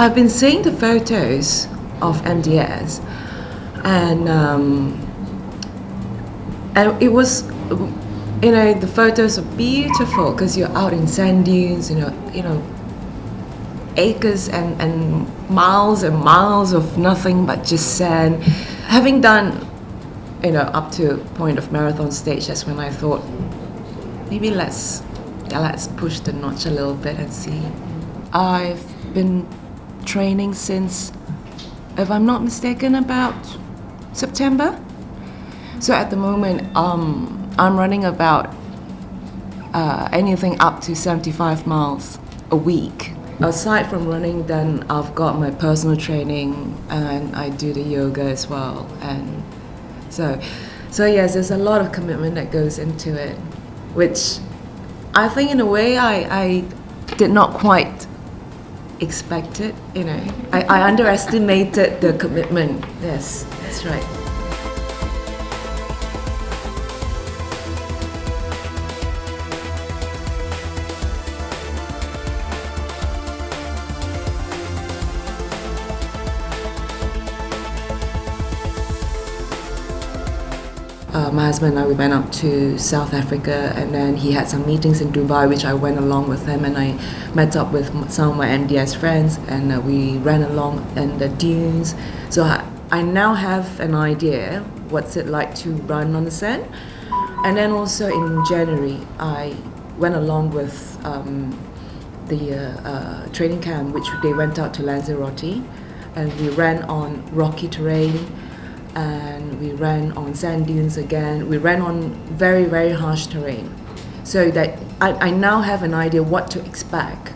I've been seeing the photos of MDS, and it was, the photos are beautiful because you're out in sand dunes, acres and miles of nothing but just sand. Having done, up to point of marathon stage, that's when I thought, maybe let's push the notch a little bit and see. I've been training since, if I'm not mistaken, about September. So at the moment, I'm running about anything up to 75 miles a week. Aside from running, then I've got my personal training and I do the yoga as well. And so yes, there's a lot of commitment that goes into it, which I think in a way I did not quite expect it, I underestimated the commitment. Yes, that's right. My husband and I, we went up to South Africa, and then he had some meetings in Dubai, which I went along with him, and I met up with some of my MDS friends, and we ran along in the dunes. So I now have an idea what's it like to run on the sand. And then also in January, I went along with the training camp, which they went out to Lanzarote, and we ran on rocky terrain, and we ran on sand dunes again. We ran on very, very harsh terrain. So that I now have an idea what to expect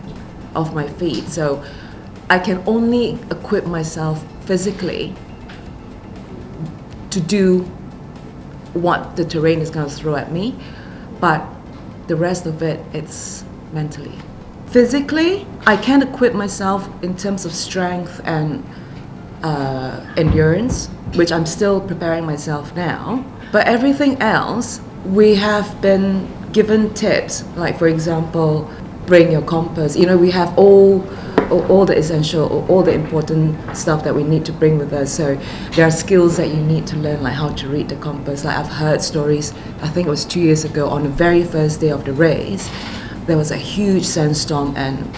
of my feet. So I can only equip myself physically to do what the terrain is going to throw at me, but the rest of it, it's mentally. Physically, I can equip myself in terms of strength and endurance, which I'm still preparing myself now. But everything else, we have been given tips, like for example, bring your compass. We have all the essential, all the important stuff that we need to bring with us. So there are skills that you need to learn, like how to read the compass. Like I've heard stories, I think it was 2 years ago, on the very first day of the race, there was a huge sandstorm and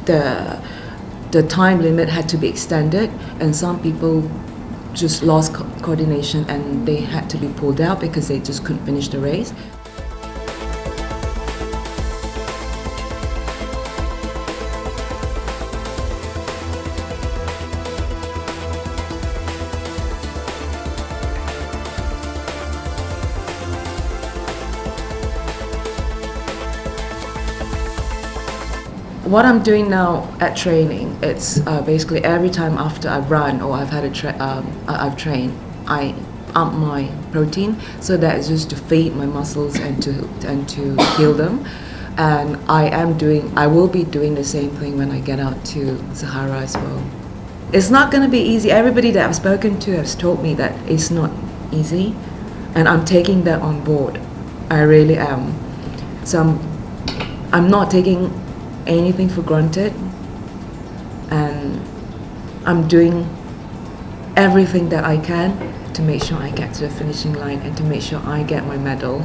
the time limit had to be extended, and some people just lost coordination and they had to be pulled out because they just couldn't finish the race. What I'm doing now at training, it's basically every time after I've run or I've had I've trained, I up my protein, so that is just to feed my muscles and to heal them. And I will be doing the same thing when I get out to Sahara as well. It's not going to be easy. Everybody that I've spoken to has told me that it's not easy, and I'm taking that on board. I really am. So I'm not taking anything for granted, and I'm doing everything that I can to make sure I get to the finishing line and to make sure I get my medal.